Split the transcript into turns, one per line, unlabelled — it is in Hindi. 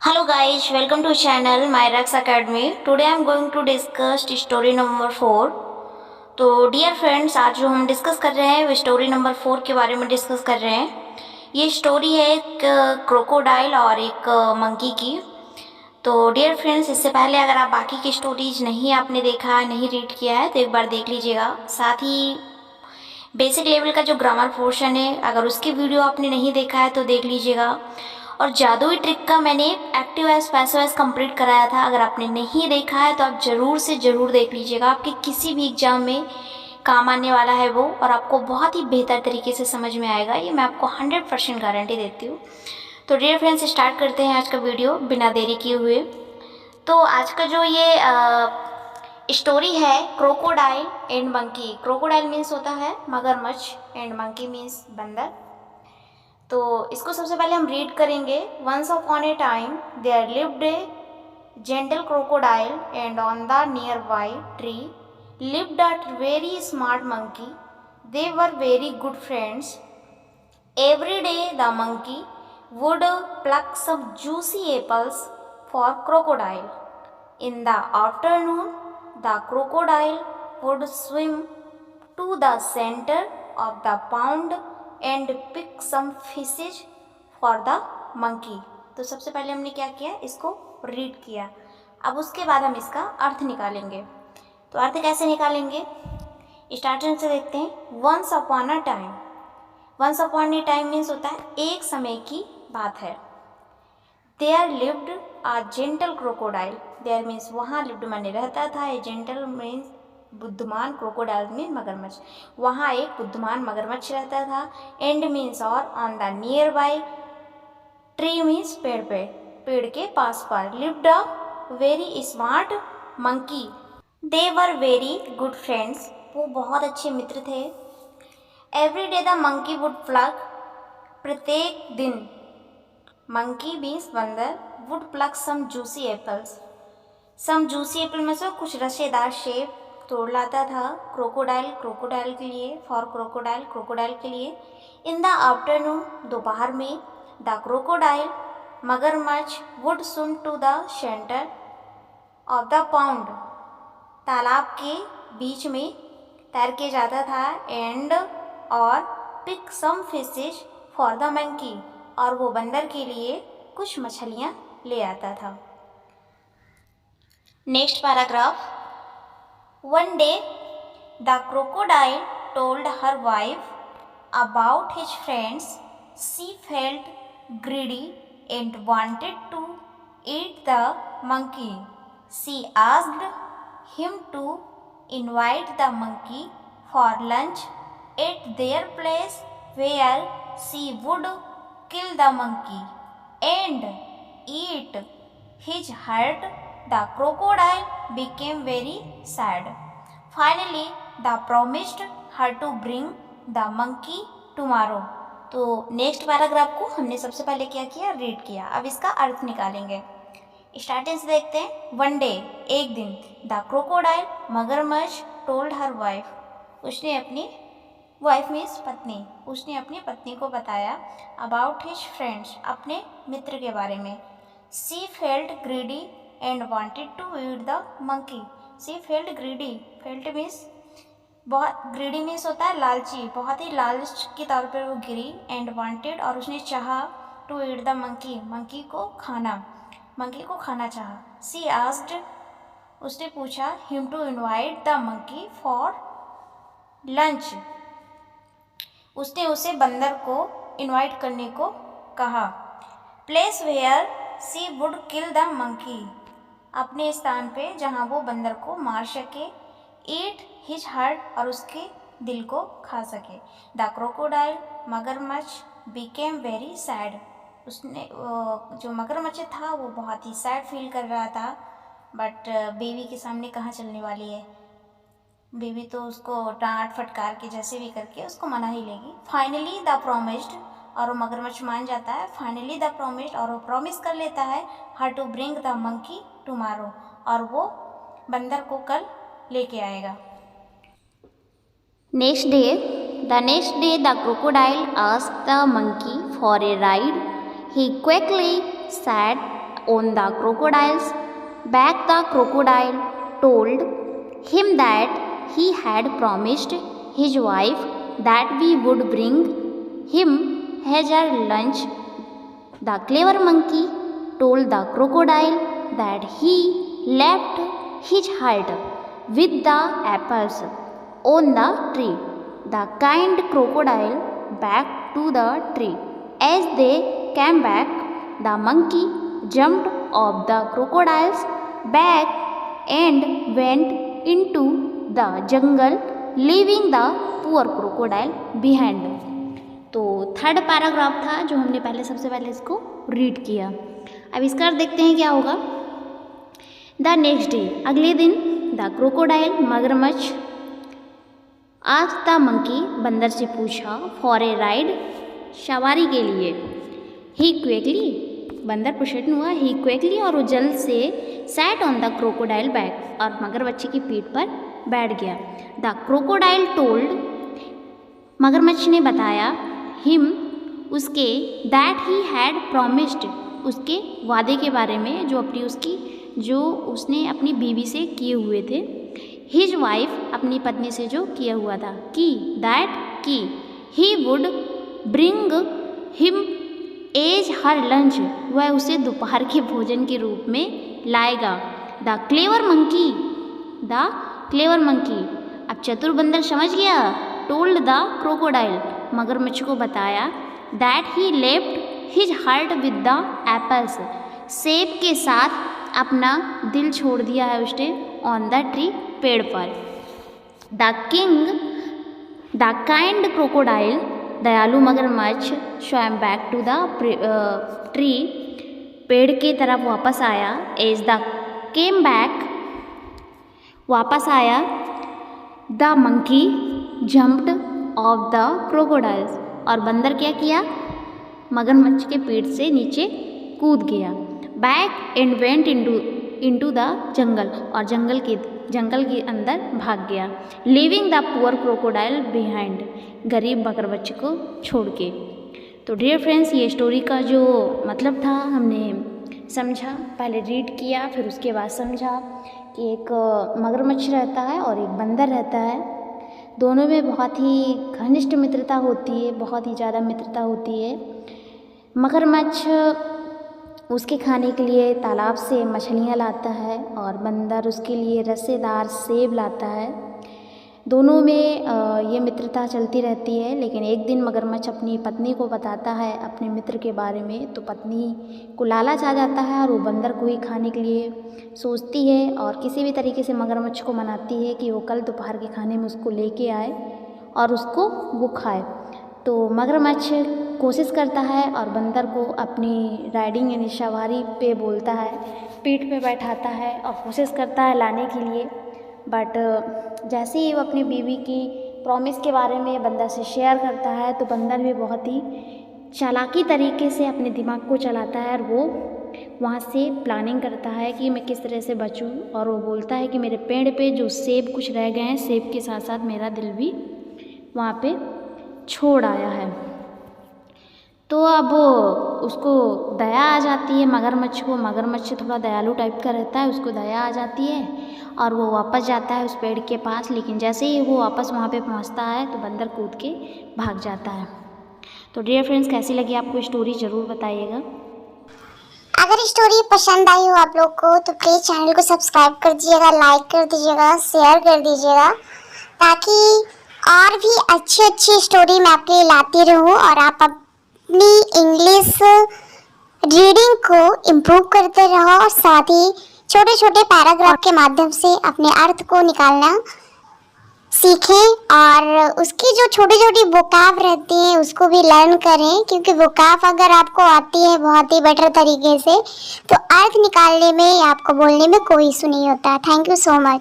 Hello guys, welcome to channel Myrax Academy. Today I am going to discuss story number 4. तो डियर फ्रेंड्स, आज जो हम डिस्कस कर रहे हैं वो स्टोरी नंबर 4 के बारे में डिस्कस कर रहे हैं। ये स्टोरी है एक क्रोकोडाइल और एक मंकी की। तो डियर फ्रेंड्स, इससे पहले अगर आप बाकी की स्टोरीज नहीं आपने देखा है, नहीं रीड किया है, तो एक बार देख लीजिएगा। साथ ही बेसिक लेवल का जो ग्रामर पोर्शन है, अगर उसकी वीडियो आपने नहीं देखा है तो देख लीजिएगा। और जादुई ट्रिक का मैंने active as passive as complete कराया था, अगर आपने नहीं देखा है तो आप ज़रूर से ज़रूर देख लीजिएगा। आपके किसी भी एग्ज़ाम में काम आने वाला है वो, और आपको बहुत ही बेहतर तरीके से समझ में आएगा, ये मैं आपको 100% गारंटी देती हूँ। तो डियर फ्रेंड्स, स्टार्ट करते हैं आज का वीडियो बिना देरी किए हुए। तो आज का जो ये स्टोरी है crocodile and monkey. Crocodile means होता है मगरमच्छ एंड मंकी मीन्स बंदर। तो इसको सबसे पहले हम रीड करेंगे। Once upon a time there lived a gentle crocodile and on the nearby tree lived a very smart monkey. They were very good friends. Every day the monkey would pluck some juicy apples for crocodile. In the afternoon, the crocodile would swim to the center of the pond and pick some fishes for the monkey. तो सबसे पहले हमने क्या किया, इसको रीड किया। अब उसके बाद हम इसका अर्थ निकालेंगे। तो अर्थ कैसे निकालेंगे, स्टार्टिंग से देखते हैं। Once upon a time, once upon a time means होता है एक समय की बात है। There lived a gentle crocodile, there means वहाँ लिव्ड माने रहता था, ए जेंटल मीन्स बुद्धिमान, क्रोकोडाइल मीन मगरमच्छ, वहाँ एक बुद्धिमान मगरमच्छ रहता था। एंड मीन्स और, on the nearby, tree means पेड़ पे, पेड़ के पास पर। Lived a very smart monkey, they were very good friends, वो बहुत अच्छे मित्र थे। Every day the monkey would pluck, प्रत्येक दिन मंकी मीन्स बंदर, would pluck some juicy apples, some juicy apple में से कुछ रसेदार सेब तोड़ लाता था। क्रोकोडाइल, क्रोकोडाइल के लिए, फॉर क्रोकोडाइल, क्रोकोडाइल के लिए। इन द आफ्टरनून, दोपहर में, द क्रोकोडाइल, मगरमच्छ, would swim to the centre of the pond, तालाब के बीच में तैर के जाता था। एंड और pick some fishes for the monkey, और वो बंदर के लिए कुछ मछलियाँ ले आता था। Next paragraph. One day the crocodile told her wife about his friends. She felt greedy and wanted to eat the monkey. She asked him to invite the monkey for lunch at their place, where she would kill the monkey and eat his heart. The crocodile became very sad. Finally, they promised her to bring the monkey tomorrow. तो नेक्स्ट पैराग्राफ को हमने सबसे पहले क्या किया, रीड किया। अब इसका अर्थ निकालेंगे। स्टार्टिंग से देखते हैं। वन डे, एक दिन, द क्रोकोडाइल, मगरमच्छ, टोल्ड हर वाइफ, उसने अपनी वाइफ मीन्स पत्नी, उसने अपनी पत्नी को बताया, अबाउट हिज फ्रेंड्स, अपने मित्र के बारे में। She felt greedy and wanted to eat the monkey. She felt greedy, felt means बहुत, ग्रीडी मीन्स होता है लालची, बहुत ही लालच के तौर पर वो गिरी। एंड वांटेड, और उसने चाहा, to eat the monkey, monkey को खाना, मंकी को खाना चाहा। सी आस्क्ड, उसने पूछा, him to invite the monkey for lunch, उसने उसे बंदर को इनवाइट करने को कहा। Place where she would kill the monkey, अपने स्थान पे जहाँ वो बंदर को मार सके। ईट हिज हार्ट, और उसके दिल को खा सके। द क्रोकोडाइल, मगरमच्छ, बिकेम वेरी सैड, उसने जो मगरमच्छ था वो बहुत ही सैड फील कर रहा था। बट बेबी के सामने कहाँ चलने वाली है, बेबी तो उसको डांट फटकार के जैसे भी करके उसको मना ही लेगी। फाइनली द प्रोमिस्ड, और वो मगरमच्छ मान जाता है। फाइनली द प्रोमिस्ड, और वो प्रॉमिस कर लेता है, her to bring the monkey tomorrow, और वो बंदर को कल लेके आएगा। Next day, the next day the crocodile asked the monkey for a ride. He quickly said,
on the crocodiles. Back the crocodile told him that he had promised his wife that we would bring him as our lunch. The clever monkey told the crocodile that he left his heart with the apples on the tree. The kind crocodile back to the tree. As they came back, the monkey jumped off the crocodile's back and went into the jungle, leaving the poor crocodile behind. तो थर्ड पैराग्राफ था जो हमने सबसे पहले इसको रीड किया। अब इसका अर्थ देखते हैं क्या होगा। द नेक्स्ट डे, अगले दिन, द क्रोकोडाइल, मगरमच्छ, आस्क्ड द मंकी, बंदर से पूछा, फॉर ए राइड, सवारी के लिए। ही क्विकली, बंदर प्रसन्न हुआ, ही क्विकली, और वो जल्द से sat on the crocodile back, और मगरमच्छ की पीठ पर बैठ गया। द क्रोकोडाइल टोल्ड, मगरमच्छ ने बताया, हिम, उसके, दैट ही हैड प्रॉमिस्ड, उसके वादे के बारे में जो उसने अपनी बीवी से किए हुए थे। हिज वाइफ, अपनी पत्नी से जो किया हुआ था, कि दैट की, he would bring him as her lunch, वह उसे दोपहर के भोजन के रूप में लाएगा। द क्लेवर मंकी, अब चतुर बंदर समझ गया। टोल्ड द क्रोकोडाइल, मगरमच्छ को बताया, that he left his heart with the apples, सेब के साथ अपना दिल छोड़ दिया है उसने, ऑन द ट्री, पेड़ पर। द काइंड क्रोकोडाइल, दयालु मगरमच्छ, स्वयं बैक टू द ट्री, पेड़ की तरफ वापस आया। एज द केम बैक, वापस आया। The monkey jumped of the crocodiles, और बंदर क्या किया, मगरमच्छ के पेट से नीचे कूद गया। Back and went into the jungle, और जंगल के अंदर भाग गया। Leaving the poor crocodile behind, गरीब मगरमच्छ को छोड़ के। तो डियर फ्रेंड्स, ये स्टोरी का जो मतलब था हमने समझा, पहले रीड किया, फिर उसके बाद समझा कि एक मगरमच्छ रहता है और एक बंदर रहता है। दोनों में बहुत ही घनिष्ठ मित्रता होती है, बहुत ही ज़्यादा मित्रता होती है। मगरमच्छ उसके खाने के लिए तालाब से मछलियाँ लाता है और बंदर उसके लिए रसेदार सेब लाता है। दोनों में ये मित्रता चलती रहती है। लेकिन एक दिन मगरमच्छ अपनी पत्नी को बताता है अपने मित्र के बारे में, तो पत्नी को लालच आ जाता है और वो बंदर को ही खाने के लिए सोचती है और किसी भी तरीके से मगरमच्छ को मनाती है कि वो कल दोपहर के खाने में उसको लेके आए और उसको वो खाए। तो मगरमच्छ कोशिश करता है और बंदर को अपनी राइडिंग यानी सवारी पे बोलता है, पीठ पे बैठाता है और कोशिश करता है लाने के लिए। बट जैसे ही वो अपनी बीवी की प्रॉमिस के बारे में बंदर से शेयर करता है तो बंदर भी बहुत ही चालाकी तरीके से अपने दिमाग को चलाता है और वो वहाँ से प्लानिंग करता है कि मैं किस तरह से बचूं। और वो बोलता है कि मेरे पेड़ पे जो सेब कुछ रह गए हैं, सेब के साथ साथ मेरा दिल भी वहाँ पे छोड़ आया है। तो अब उसको दया आ जाती है मगरमच्छ को। मगरमच्छ थोड़ा दयालु टाइप का रहता है, उसको दया आ जाती है और वो वापस जाता है उस पेड़ के पास। लेकिन जैसे ही वो वापस वहाँ पे पहुँचता है तो बंदर कूद के भाग जाता है। तो डियर फ्रेंड्स, कैसी लगी आपको स्टोरी ज़रूर बताइएगा।
अगर स्टोरी पसंद आई हो आप लोग को तो प्लीज़ चैनल को सब्सक्राइब कर दीजिएगा, लाइक कर दीजिएगा, शेयर कर दीजिएगा, ताकि और भी अच्छी अच्छी स्टोरी मैं आपके लिए लाती रहूं और आप अपनी इंग्लिश रीडिंग को इम्प्रूव करते रहो और साथ ही छोटे छोटे पैराग्राफ के माध्यम से अपने अर्थ को निकालना सीखें और उसकी जो छोटी छोटी वोकैब रहती हैं उसको भी लर्न करें, क्योंकि वोकैब अगर आपको आती है बहुत ही बेटर तरीके से तो अर्थ निकालने में या आपको बोलने में कोई इशू नहीं होता। Thank you so much.